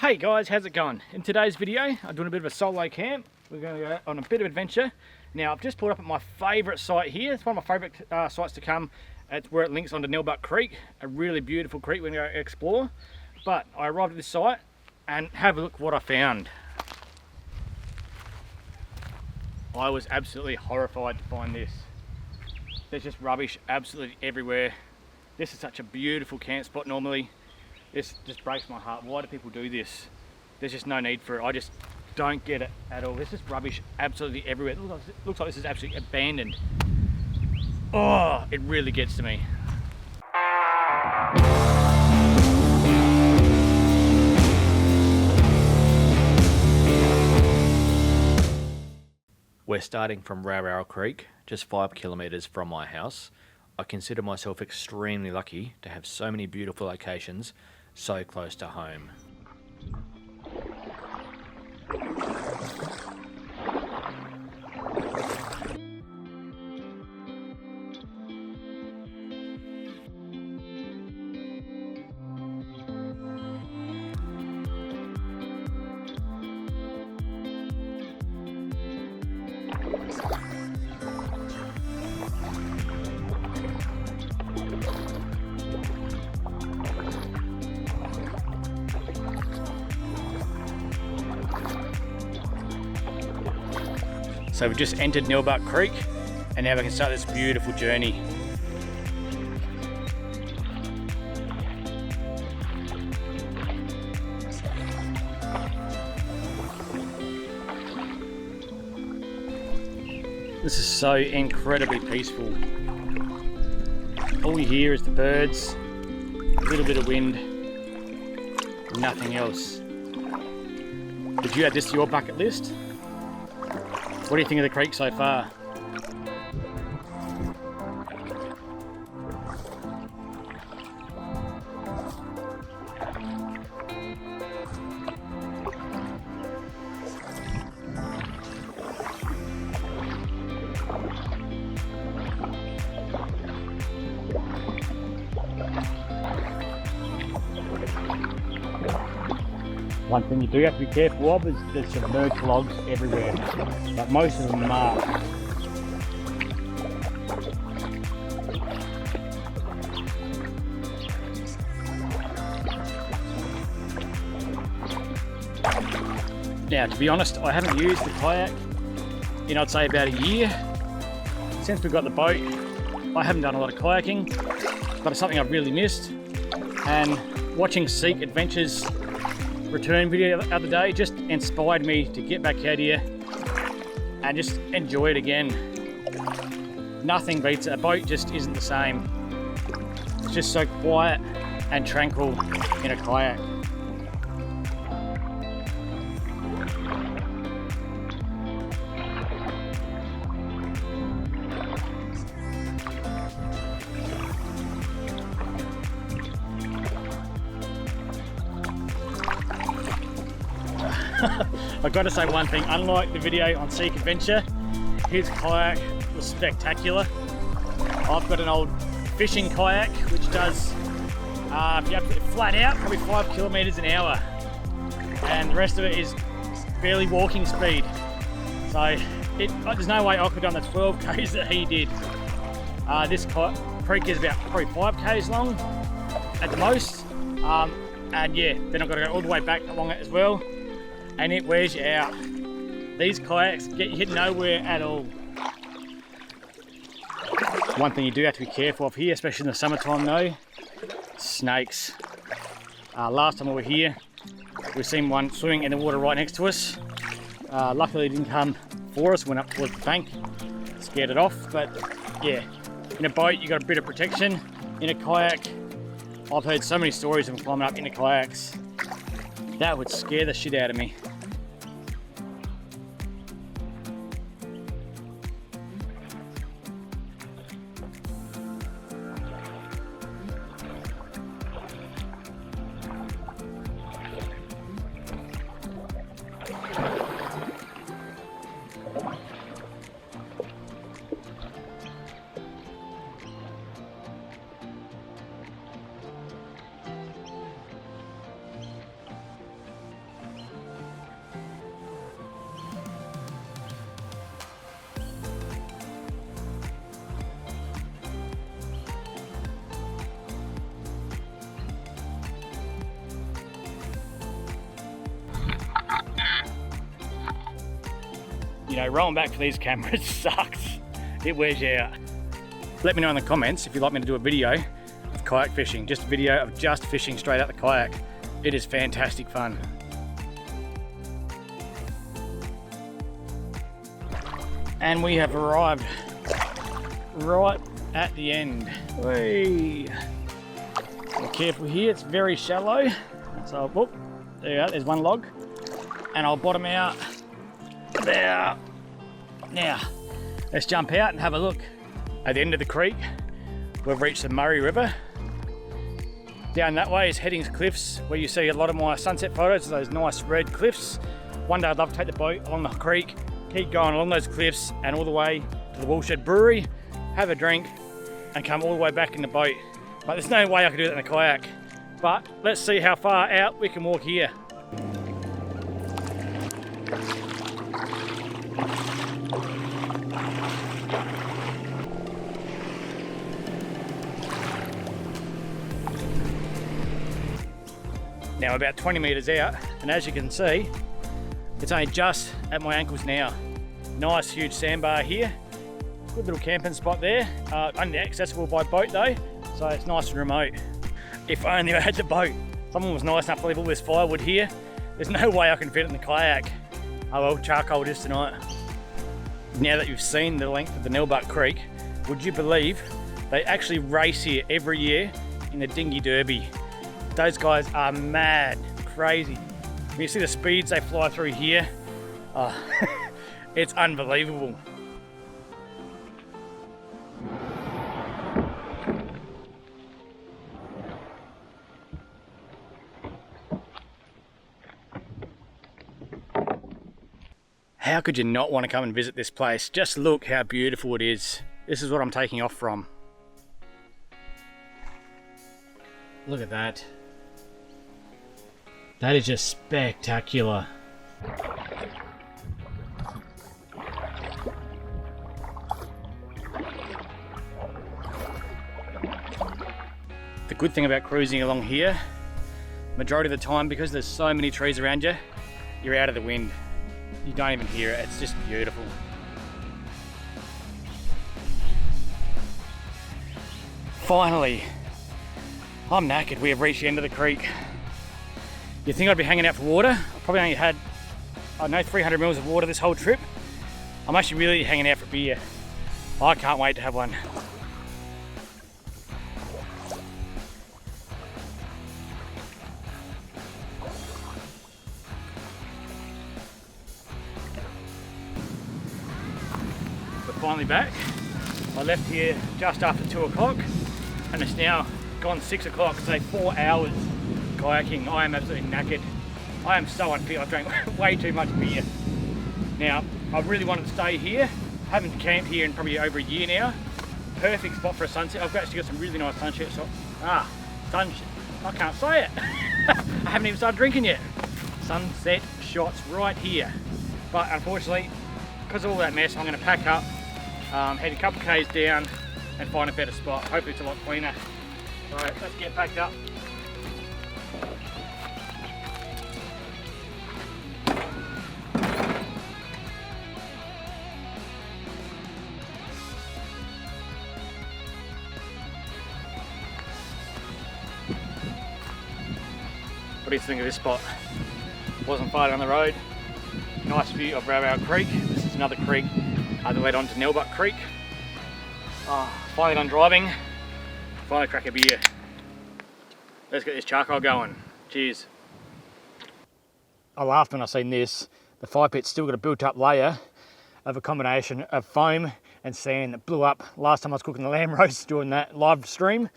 Hey guys, how's it going? In today's video, I'm doing a bit of a solo camp. We're going to go on a bit of adventure. Now, I've just pulled up at my favourite site here. It's one of my favourite sites to come. It's where it links onto Nilbuck Creek, a really beautiful creek we're going to go explore. But I arrived at this site and have a look what I found. I was absolutely horrified to find this. There's just rubbish absolutely everywhere. This is such a beautiful camp spot normally. This just breaks my heart. Why do people do this? There's just no need for it. I just don't get it at all. There's just rubbish absolutely everywhere. It looks like this is absolutely abandoned. Oh, it really gets to me. We're starting from Rawara Creek, just 5 kilometres from my house. I consider myself extremely lucky to have so many beautiful locations so close to home. So we've just entered Nilbuck Creek and now we can start this beautiful journey. This is so incredibly peaceful. All you hear is the birds, a little bit of wind, nothing else. Did you add this to your bucket list? What do you think of the creek so far? One thing you do have to be careful of is there's submerged logs everywhere, but most of them are. Now, to be honest, I haven't used the kayak in I'd say about a year. Since we got the boat, I haven't done a lot of kayaking, but it's something I've really missed. And watching Seek Adventures return video the other day just inspired me to get back out here and just enjoy it again. Nothing beats it. A boat just isn't the same. It's just so quiet and tranquil in a kayak. I've got to say one thing, unlike the video on Seek Adventure, his kayak was spectacular. I've got an old fishing kayak which does, if you have it flat out, probably 5 kilometres an hour. And the rest of it is barely walking speed. So there's no way I could have done the 12 k's that he did. This creek is about probably 5 k's long at the most. And yeah, then I've got to go all the way back along it as well. And it wears you out. These kayaks get you hit nowhere at all. One thing you do have to be careful of here, especially in the summertime though, snakes. Last time we were here, we seen one swimming in the water right next to us. Luckily it didn't come for us, went up towards the bank, scared it off. But yeah, in a boat you got a bit of protection. In a kayak, I've heard so many stories of them climbing up into kayaks. That would scare the shit out of me. you know, rolling back for these cameras sucks. It wears you out. Let me know in the comments if you'd like me to do a video of kayak fishing, just a video of just fishing straight out the kayak. It is fantastic fun. And we have arrived right at the end. Whee! Be careful here, it's very shallow. So, whoop, there you go, there's one log. And I'll bottom out there. Now, let's jump out and have a look. At the end of the creek, we've reached the Murray River. Down that way is Headings Cliffs, where you see a lot of my sunset photos of those nice red cliffs. One day I'd love to take the boat along the creek, keep going along those cliffs and all the way to the Woolshed Brewery, have a drink and come all the way back in the boat. But there's no way I could do that in a kayak. But let's see how far out we can walk here. Now about 20 metres out, and as you can see, it's only just at my ankles now. Nice huge sandbar here. Good little camping spot there. Only accessible by boat though, so it's nice and remote. If only I had the boat. Someone was nice enough to leave all this firewood here. There's no way I can fit it in the kayak. Oh well, charcoal it is tonight. Now that you've seen the length of the Nellbuck Creek, would you believe they actually race here every year in the Dinghy Derby? Those guys are mad, crazy. When you see the speeds they fly through here, oh, it's unbelievable. How could you not want to come and visit this place? Just look how beautiful it is. This is what I'm taking off from. Look at that. That is just spectacular. The good thing about cruising along here, majority of the time, because there's so many trees around you, you're out of the wind. You don't even hear it, it's just beautiful. Finally, I'm knackered. We have reached the end of the creek. You'd think I'd be hanging out for water. I probably only had, I don't know, 300 mils of water this whole trip. I'm actually really hanging out for beer. I can't wait to have one. We're finally back. I left here just after 2 o'clock and it's now gone 6 o'clock, so 4 hours kayaking. I am absolutely knackered. I am so unfit. I've drank way too much beer. Now, I really wanted to stay here. Haven't camped here in probably over a year now. Perfect spot for a sunset. I've actually got some really nice sunset shots. Sunset. I can't say it. I haven't even started drinking yet. Sunset shots right here. But unfortunately, because of all that mess, I'm going to pack up, head a couple k's down and find a better spot. Hopefully it's a lot cleaner. Alright, let's get packed up. What do you think of this spot? Wasn't far down the road. Nice view of Rawau Creek. This is another creek that led on to Nellbuck Creek. Finally done driving. Finally crack a beer. Let's get this charcoal going. Cheers. I laughed when I seen this. The fire pit's still got a built up layer of a combination of foam and sand that blew up last time I was cooking the lamb roast doing that live stream,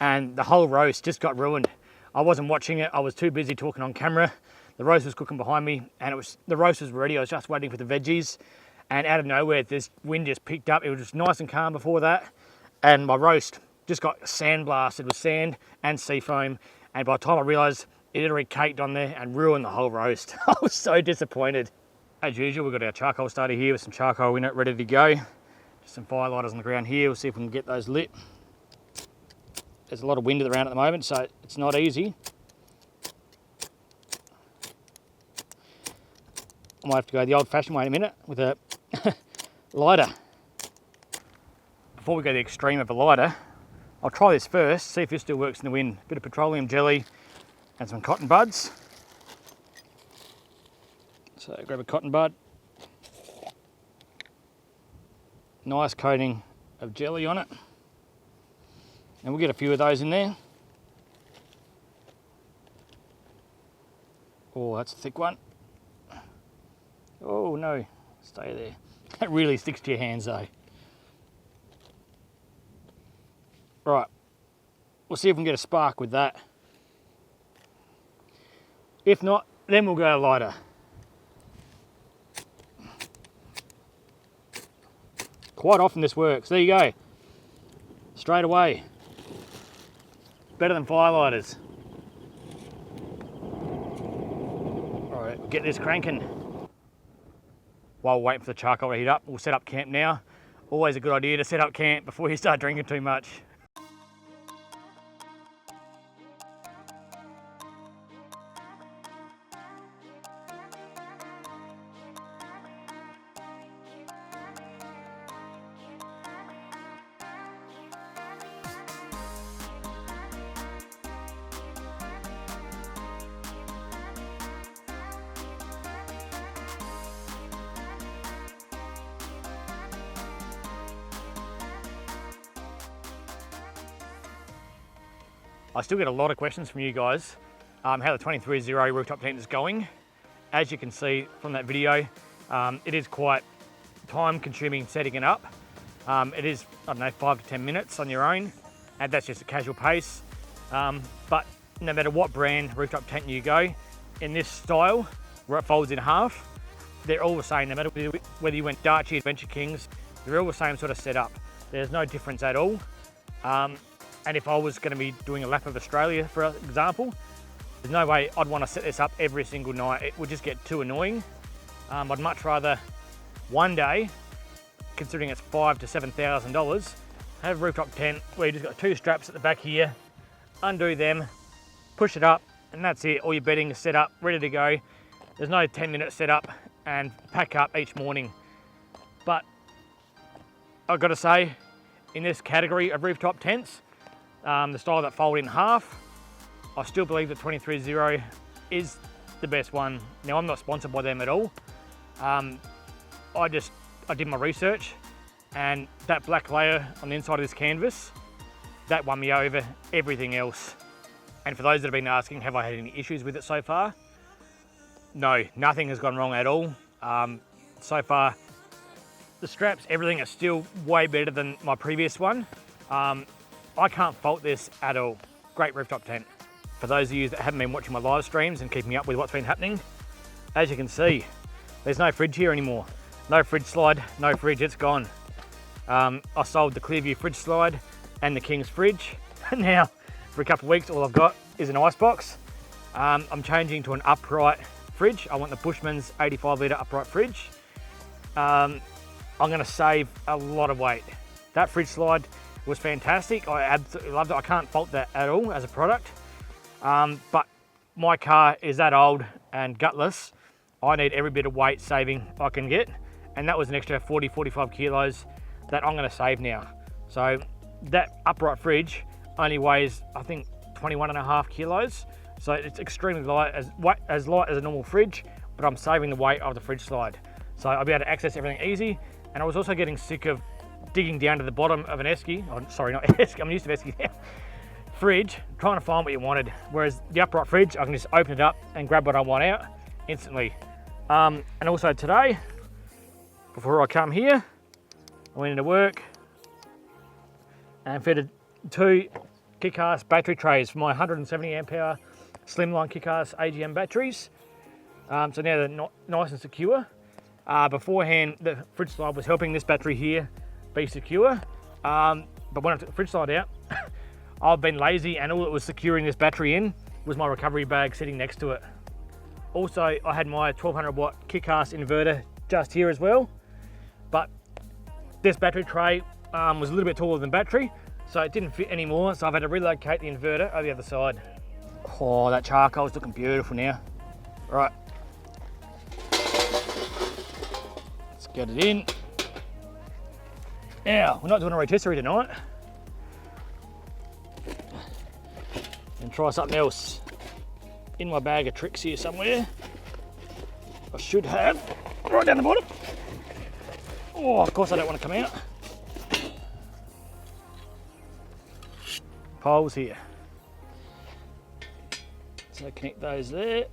and the whole roast just got ruined. I wasn't watching it, I was too busy talking on camera. The roast was cooking behind me and the roast was ready. I was just waiting for the veggies, and out of nowhere this wind just picked up. It was just nice and calm before that, and my roast just got sandblasted with sand and sea foam, and by the time I realised it had already caked on there and ruined the whole roast. I was so disappointed. As usual, we've got our charcoal starter here with some charcoal in it ready to go. Just some fire lighters on the ground here. We'll see if we can get those lit. There's a lot of wind around at the moment, so it's not easy. I might have to go the old-fashioned way in a minute with a lighter. Before we go to the extreme of a lighter, I'll try this first, see if this still works in the wind. Bit of petroleum jelly and some cotton buds. So grab a cotton bud. Nice coating of jelly on it. And we'll get a few of those in there. Oh, that's a thick one. Oh no, stay there. That really sticks to your hands though. Right, we'll see if we can get a spark with that. If not, then we'll go lighter. Quite often this works. There you go. Straight away. Better than firelighters. All right, get this cranking. While we're waiting for the charcoal to heat up, we'll set up camp now. Always a good idea to set up camp before you start drinking too much. I still get a lot of questions from you guys how the 23 rooftop tent is going. As you can see from that video, it is quite time consuming setting it up. It is, I don't know, 5 to 10 minutes on your own, and that's just a casual pace. But no matter what brand rooftop tent you go, in this style, where it folds in half, they're all the same. No matter whether you went Darchie, Adventure Kings, they're all the same sort of setup. There's no difference at all. And if I was going to be doing a lap of Australia, for example, there's no way I'd want to set this up every single night. It would just get too annoying. I'd much rather one day, considering it's $5,000 to $7,000, have a rooftop tent where you just got 2 straps at the back here, undo them, push it up, and that's it. All your bedding is set up, ready to go. There's no 10-minute setup and pack up each morning. But I've got to say, in this category of rooftop tents, the style that fold in half, I still believe the 23 is the best one. Now, I'm not sponsored by them at all. I did my research, and that black layer on the inside of this canvas, that won me over everything else. And for those that have been asking, have I had any issues with it so far? No, nothing has gone wrong at all. So far, the straps, everything is still way better than my previous one. I can't fault this at all. Great rooftop tent. For those of you that haven't been watching my live streams and keeping up with what's been happening, as you can see, there's no fridge here anymore. No fridge slide, no fridge, it's gone. I sold the Clearview fridge slide and the King's fridge. And now, for a couple of weeks, all I've got is an ice box. I'm changing to an upright fridge. I want the Bushman's 85 litre upright fridge. I'm gonna save a lot of weight. That fridge slide was fantastic. I absolutely loved it. I can't fault that at all as a product. But my car is that old and gutless. I need every bit of weight saving I can get. And that was an extra 40, 45 kilos that I'm gonna save now. So that upright fridge only weighs, I think, 21.5 kilos. So it's extremely light, as light as a normal fridge, but I'm saving the weight of the fridge slide. So I'll be able to access everything easy. And I was also getting sick of digging down to the bottom of an esky, oh, sorry, not esky, I'm used to esky now, fridge, trying to find what you wanted. Whereas the upright fridge, I can just open it up and grab what I want out instantly. And also today, before I come here, I went into work and fitted 2 kick-ass battery trays for my 170 amp hour slimline kick-ass AGM batteries. So now they're nice and secure. Beforehand, the fridge slide was helping this battery here be secure, but when I took the fridge slide out, I've been lazy, and all it was securing this battery in was my recovery bag sitting next to it. Also, I had my 1200 watt kick-ass inverter just here as well, but this battery tray was a little bit taller than battery, so it didn't fit anymore, so I've had to relocate the inverter over the other side. Oh, that charcoal's looking beautiful now. Right, let's get it in. Now, we're not doing a rotisserie tonight. And try something else. In my bag of tricks here somewhere. I should have, right down the bottom. Oh, of course I don't want to come out. Poles here. So connect those there.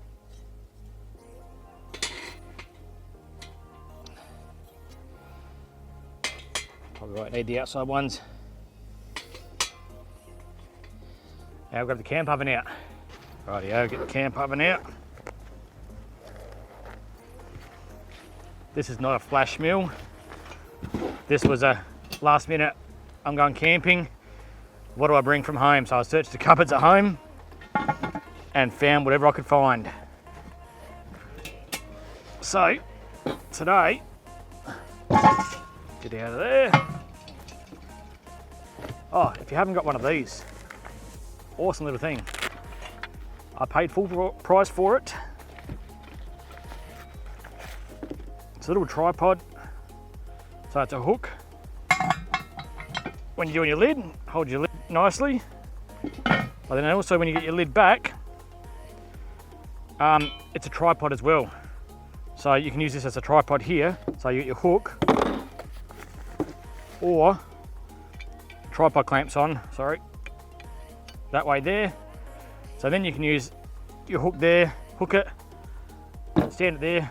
Probably won't need the outside ones. Now I've got the camp oven out. Rightio, get the camp oven out. This is not a flash meal. This was a last minute, I'm going camping. What do I bring from home? So I searched the cupboards at home and found whatever I could find. So today, get out of there. Oh, if you haven't got one of these, awesome little thing. I paid full price for it. It's a little tripod. So it's a hook. When you're doing your lid, hold your lid nicely. But then also when you get your lid back, it's a tripod as well. So you can use this as a tripod here. So you get your hook or tripod clamps on, sorry. That way there. So then you can use your hook there, hook it, stand it there,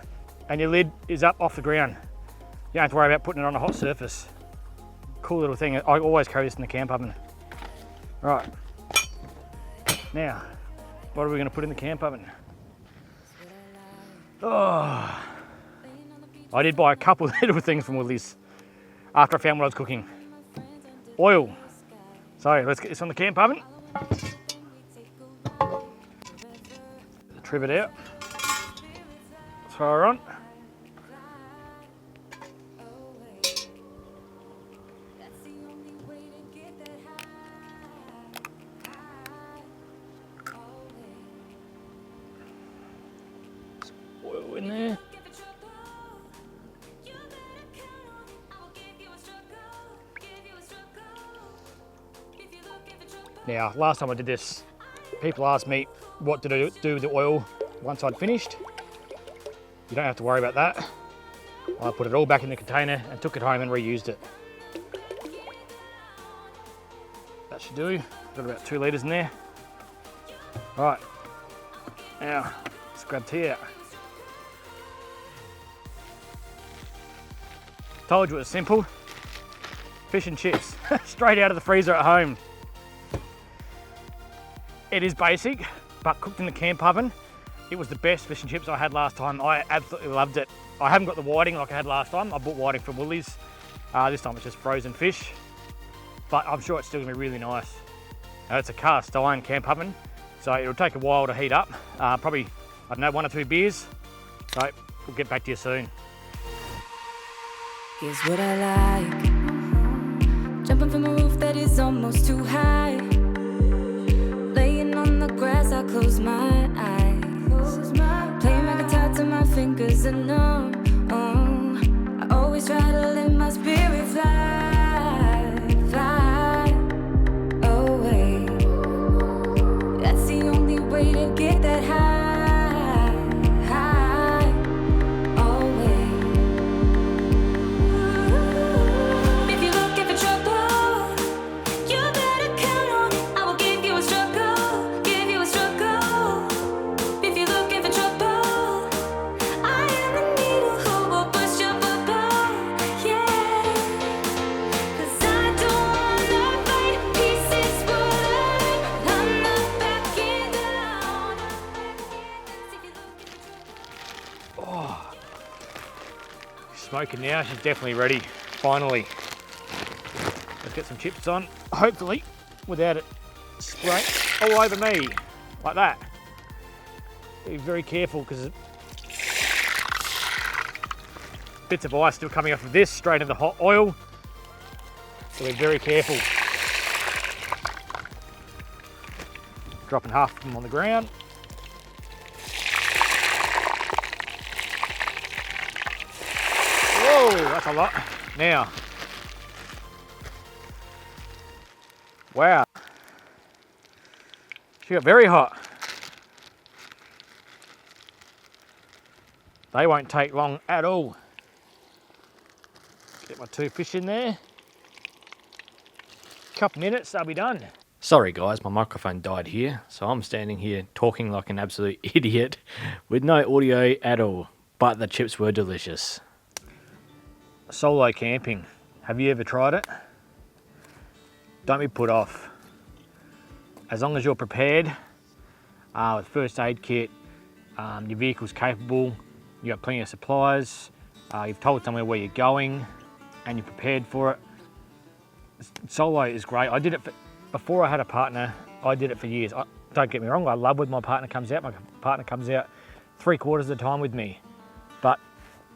and your lid is up off the ground. You don't have to worry about putting it on a hot surface. Cool little thing. I always carry this in the camp oven. Right. Now, what are we going to put in the camp oven? Oh, I did buy a couple of little things from Woolies after I found what I was cooking. Oil. So let's get this on the camp oven. Trim it out. Throw her on. Oil in there. Now, last time I did this, people asked me what to do with the oil once I'd finished. You don't have to worry about that. I put it all back in the container and took it home and reused it. That should do. Got about 2 litres in there. Right, now let's grab tea out. Told you it was simple. Fish and chips, straight out of the freezer at home. It is basic, but cooked in the camp oven. It was the best fish and chips I had last time. I absolutely loved it. I haven't got the whiting like I had last time. I bought whiting from Woolies. This time it's just frozen fish, but I'm sure it's still gonna be really nice. Now, it's a cast iron camp oven, so it'll take a while to heat up. Probably, I don't know, 1 or 2 beers. So we'll get back to you soon. Here's what I like. Jumping from a roof that is almost too high. Laying on the grass, I close my eyes. Playing my guitar till my fingers are numb. I always try to let my spirit fly away. That's the only way to get that high away. If you're looking for trouble, you better count on it. I will give you a struggle, give you a struggle. If you're looking for trouble, I am the needle who will push your bubble, yeah. 'Cause I don't wanna fight pieces wood. I'm not backing down. If you're looking for trouble. Smoking now, she's definitely ready, finally. Let's get some chips on, hopefully without it spraying all over me, like that. Be very careful because bits of ice still coming off of this, straight into the hot oil. So be very careful. Dropping half of them on the ground. Whoa, that's a lot. Now, Wow. She got very hot. They won't take long at all. Get my 2 fish in there. Couple minutes, they'll be done. Sorry guys, my microphone died here, so I'm standing here talking like an absolute idiot with no audio at all, but the chips were delicious. Solo camping. Have you ever tried it? Don't be put off. As long as you're prepared, with first aid kit, your vehicle's capable, you've got plenty of supplies, you've told someone where you're going, and you're prepared for it. Solo is great. I did it before I had a partner. I did it for years. Don't get me wrong, I love when my partner comes out. My partner comes out 3/4 of the time with me. But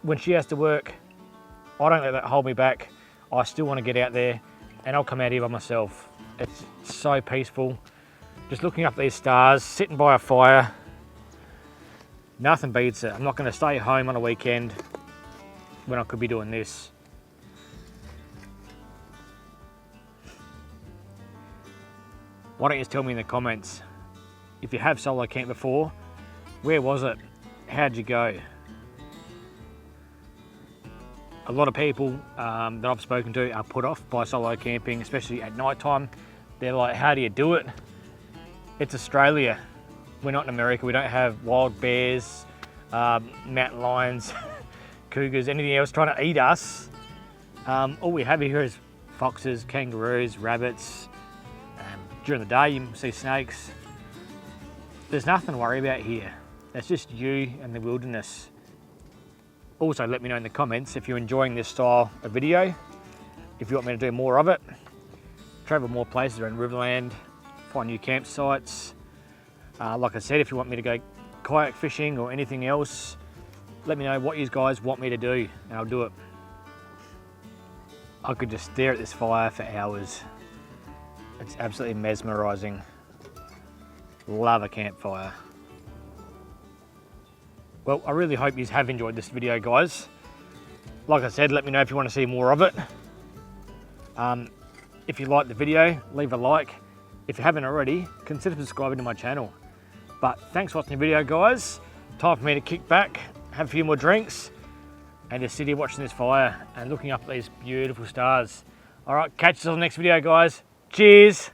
when she has to work, I don't let that hold me back. I still want to get out there, and I'll come out here by myself. It's so peaceful. Just looking up these stars, sitting by a fire. Nothing beats it. I'm not going to stay home on a weekend when I could be doing this. Why don't you just tell me in the comments, if you have solo camped before, where was it? How'd you go? A lot of people that I've spoken to are put off by solo camping, especially at night time. They're like, how do you do it? It's Australia. We're not in America. We don't have wild bears, mountain lions, cougars, anything else trying to eat us. All we have here is foxes, kangaroos, rabbits. During the day you see snakes. There's nothing to worry about here. It's just you and the wilderness. Also let me know in the comments if you're enjoying this style of video, if you want me to do more of it, travel more places around Riverland, find new campsites. Like I said, if you want me to go kayak fishing or anything else, let me know what you guys want me to do and I'll do it. I could just stare at this fire for hours. It's absolutely mesmerising. Love a campfire. Well, I really hope you have enjoyed this video, guys. Like I said, let me know if you want to see more of it. If you liked the video, leave a like. If you haven't already, consider subscribing to my channel. But thanks for watching the video, guys. Time for me to kick back, have a few more drinks, and just sit here watching this fire and looking up at these beautiful stars. All right, catch us on the next video, guys. Cheers.